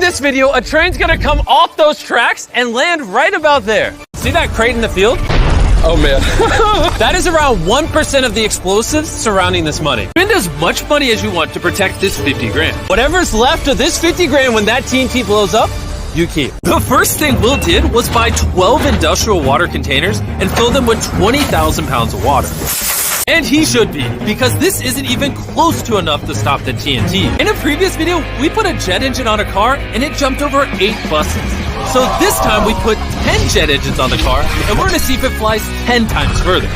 this video, a train's gonna come off those tracks and land right about there. See that crate in the field? Oh man. That is around 1% of the explosives surrounding this money. Spend as much money as you want to protect this 50 grand. Whatever's left of this 50 grand when that TNT blows up, you keep. The first thing Will did was buy 12 industrial water containers and fill them with 20,000 pounds of water. And he should be, because this isn't even close to enough to stop the TNT. In a previous video, we put a jet engine on a car and it jumped over 8 buses. So this time we put 10 jet engines on the car and we're gonna see if it flies 10 times further.